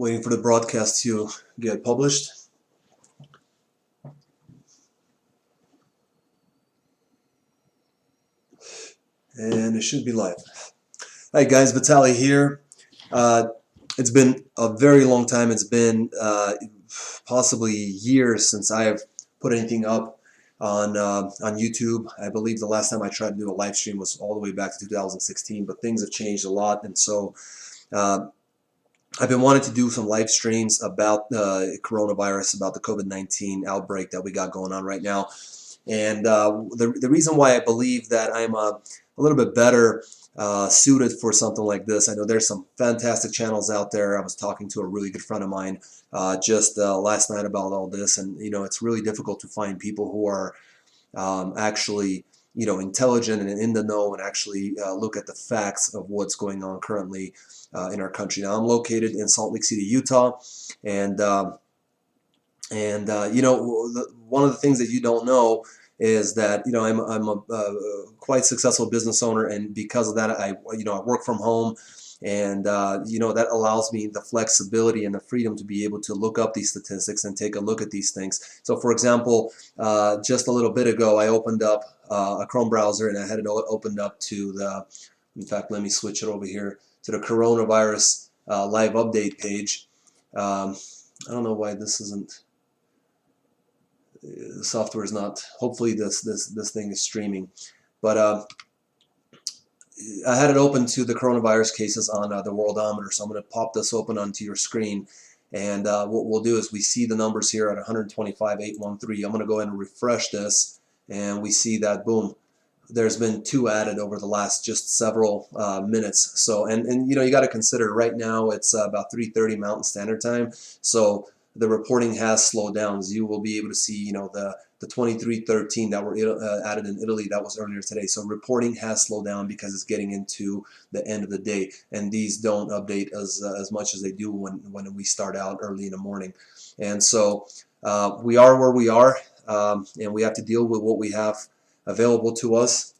Waiting for the broadcast to get published. And it should be live. Hi guys, Vitaly here. It's been a very long time. It's been possibly years since I have put anything up on YouTube. I believe the last time I tried to do a live stream was all the way back to 2016, but things have changed a lot, and so uh, I've been wanting to do some live streams about coronavirus, about the COVID-19 outbreak that we got going on right now. And the reason why I believe that I'm a little bit better suited for something like this, I know there's some fantastic channels out there. I was talking to a really good friend of mine just last night about all this, and it's really difficult to find people who are actually intelligent and in the know and actually look at the facts of what's going on currently in our country. Now I'm located in Salt Lake City, Utah, and one of the things that you don't know is that I'm a quite successful business owner, and because of that, I work from home, and that allows me the flexibility and the freedom to be able to look up these statistics and take a look at these things. So, for example, just a little bit ago, I opened up a Chrome browser, and I had it opened up to the. In fact, let me switch it over here to the coronavirus live update page. I don't know why this isn't. The software is not. Hopefully, this thing is streaming, but I had it open to the coronavirus cases on the Worldometer. So I'm going to pop this open onto your screen, and what we'll do is we see the numbers here at 125,813. I'm going to go ahead and refresh this, and we see that boom. There's been 2 added over the last just several minutes. So and you got to consider right now it's about 3:30 Mountain Standard Time. So the reporting has slowed down. As you will be able to see, the 2313 that were added in Italy, that was earlier today. So reporting has slowed down because it's getting into the end of the day, and these don't update as much as they do when we start out early in the morning. And so we are where we are, and we have to deal with what we have available to us.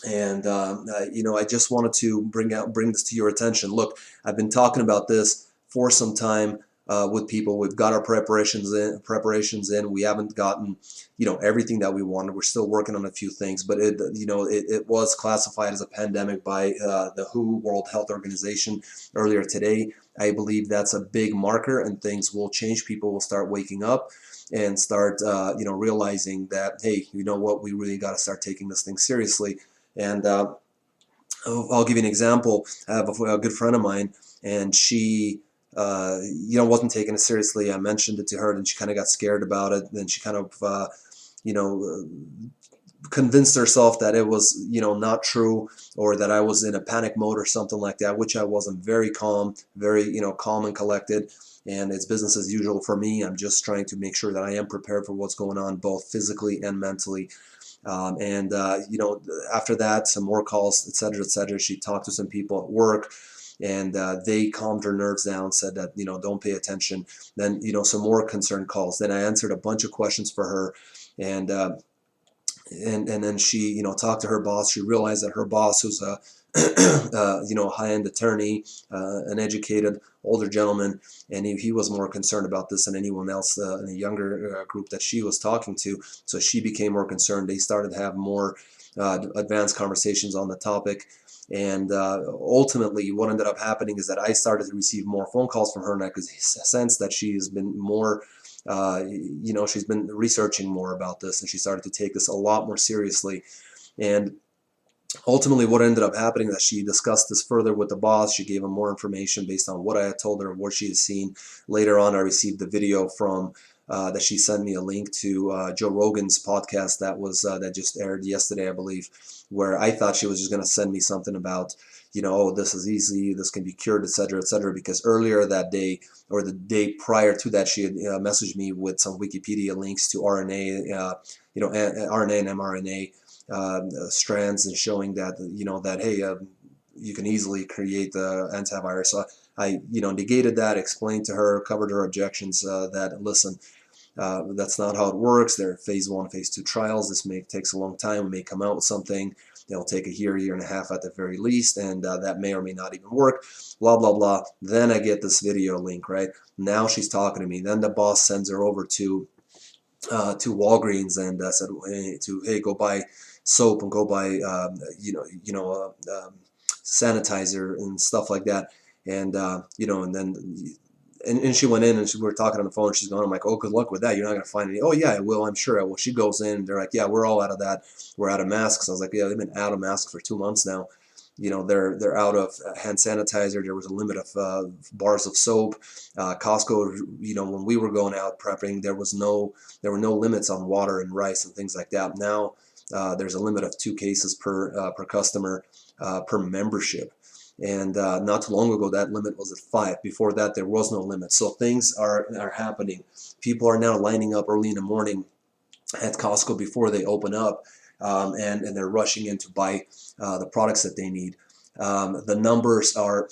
And I just wanted to bring this to your attention. Look, I've been talking about this for some time with people. We've got our preparations in. We haven't gotten everything that we wanted. We're still working on a few things, but it was classified as a pandemic by the WHO, World Health Organization, earlier today. I believe that's a big marker, and things will change. People will start waking up and start realizing that, hey, you know what, we really got to start taking this thing seriously. And I'll give you an example. I have a good friend of mine, and she wasn't taking it seriously. I mentioned it to her, and she kind of got scared about it. Then she kind of convinced herself that it was not true, or that I was in a panic mode or something like that, which I wasn't. Very calm, very calm and collected, and it's business as usual for me. I'm just trying to make sure that I am prepared for what's going on, both physically and mentally. After that, some more calls, etc., etc. She talked to some people at work, and they calmed her nerves down, said that don't pay attention. Then some more concerned calls. Then I answered a bunch of questions for her, and then she talked to her boss. She realized that her boss, who's a high-end attorney, an educated older gentleman, and he was more concerned about this than anyone else in the younger group that she was talking to. So she became more concerned. They started to have more advanced conversations on the topic. And ultimately, what ended up happening is that I started to receive more phone calls from her, and I could sense that she has been more, she's been researching more about this, and she started to take this a lot more seriously. And ultimately, what ended up happening is that she discussed this further with the boss. She gave him more information based on what I had told her and what she had seen. Later on, I received the video from that she sent me a link to Joe Rogan's podcast that just aired yesterday, I believe, where I thought she was just going to send me something about, oh, this is easy, this can be cured, etc., etc. Because earlier that day, or the day prior to that, she had messaged me with some Wikipedia links to RNA, RNA and mRNA strands, and showing that that hey, you can easily create the antivirus. So I negated that, explained to her, covered her objections, that listen, That's not how it works. They're phase 1, phase 2 trials. This takes a long time. We may come out with something. It'll take a year and a half at the very least, and that may or may not even work. Blah, blah, blah. Then I get this video link, right? Now she's talking to me. Then the boss sends her over to Walgreens and said, hey, go buy soap and go buy, sanitizer and stuff like that. And, and then and she went in and we were talking on the phone. She's going, I'm like, oh, good luck with that. You're not going to find any. Oh, yeah, I will. I'm sure I will. She goes in. They're like, yeah, we're all out of that. We're out of masks. I was like, yeah, they've been out of masks for 2 months now. They're out of hand sanitizer. There was a limit of bars of soap. Costco, when we were going out prepping, there were no limits on water and rice and things like that. Now there's a limit of 2 cases per customer per membership. And not too long ago, that limit was at 5. Before that, there was no limit. So things are happening. People are now lining up early in the morning at Costco before they open up, and they're rushing in to buy the products that they need. The numbers are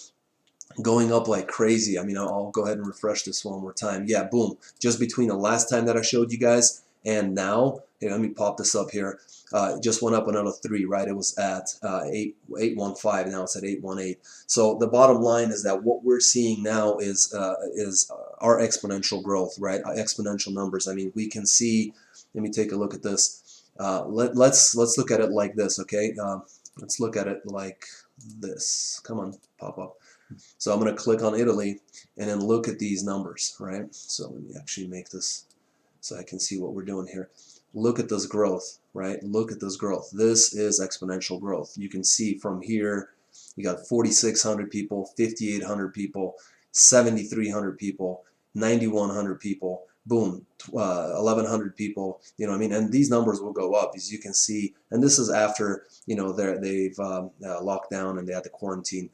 going up like crazy. I mean, I'll go ahead and refresh this one more time. Yeah, boom. Just between the last time that I showed you guys and now, let me pop this up here. It just went up another 3, right? It was at 815, now it's at 818. So the bottom line is that what we're seeing now is our exponential growth, right? Exponential numbers. I mean, we can see. Let me take a look at this. Let's look at it like this, okay? Let's look at it like this. Come on, pop up. So I'm going to click on Italy and then look at these numbers, right? So let me actually make this so I can see what we're doing here. Look at this growth, right? Look at this growth. This is exponential growth. You can see from here, you got 4,600 people, 5,800 people, 7,300 people, 9,100 people, boom, 1,100 people. I mean, and these numbers will go up, as you can see. And this is after they've locked down and they had to quarantine.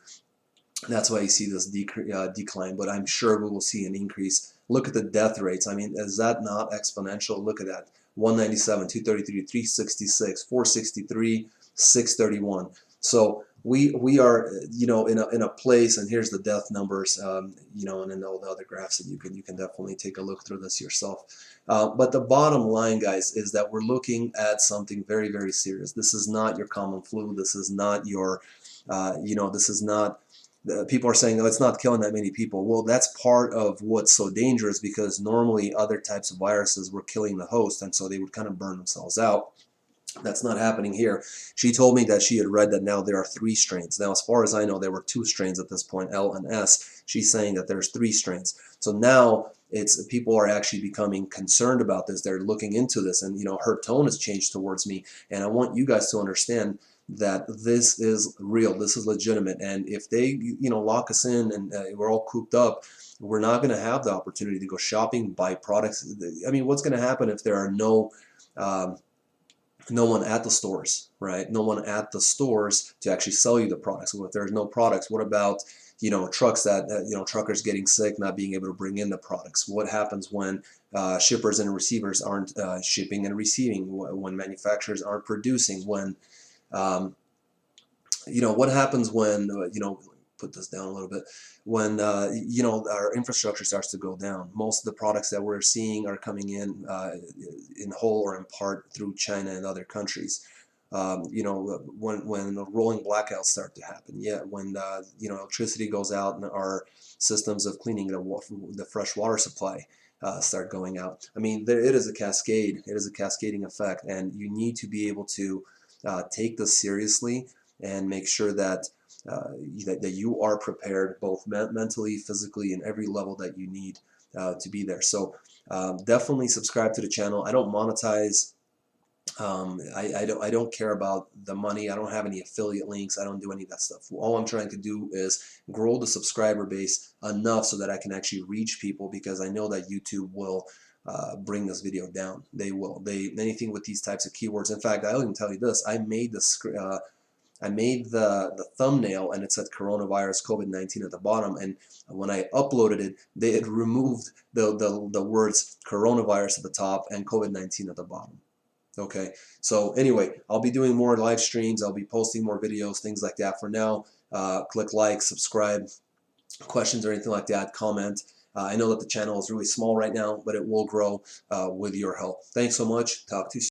That's why you see this decline, but I'm sure we will see an increase. Look at the death rates. I mean, is that not exponential? Look at that. 197, 233, 366, 463, 631. So we are in a place, and here's the death numbers, and then all the other graphs that you can definitely take a look through this yourself. But the bottom line, guys, is that we're looking at something very, very serious. This is not your common flu. This is not your this is not. People are saying, oh, it's not killing that many people. Well, that's part of what's so dangerous, because normally other types of viruses were killing the host, and so they would kind of burn themselves out. That's not happening here. She told me that she had read that now there are 3 strains. Now, as far as I know, there were 2 strains at this point, L and S. She's saying that there's 3 strains. So now people are actually becoming concerned about this. They're looking into this, and her tone has changed towards me. And I want you guys to understand that this is real, this is legitimate, and if they lock us in and we're all cooped up, we're not going to have the opportunity to go shopping, buy products. I mean, what's going to happen if there are no one at the stores, right? No one at the stores to actually sell you the products. Well, if there's no products, what about trucks that truckers getting sick, not being able to bring in the products? What happens when shippers and receivers aren't shipping and receiving? When manufacturers aren't producing? When what happens when, put this down a little bit, when, our infrastructure starts to go down? Most of the products that we're seeing are coming in whole or in part through China and other countries. When rolling blackouts start to happen, when electricity goes out and our systems of cleaning the fresh water supply start going out. I mean, it is a cascade. It is a cascading effect, and you need to be able to take this seriously and make sure that that you are prepared, both mentally, physically, and every level that you need to be there. So definitely subscribe to the channel. I don't monetize. I don't care about the money. I don't have any affiliate links. I don't do any of that stuff. All I'm trying to do is grow the subscriber base enough so that I can actually reach people, because I know that YouTube will bring this video down. They will. Anything with these types of keywords. In fact, I'll even tell you this. I made the thumbnail and it said coronavirus COVID-19 at the bottom, and when I uploaded it, they had removed the words coronavirus at the top and COVID-19 at the bottom. Okay, so anyway, I'll be doing more live streams. I'll be posting more videos, things like that. For now, click like, subscribe, questions or anything like that, comment. I know that the channel is really small right now, but it will grow with your help. Thanks so much. Talk to you soon.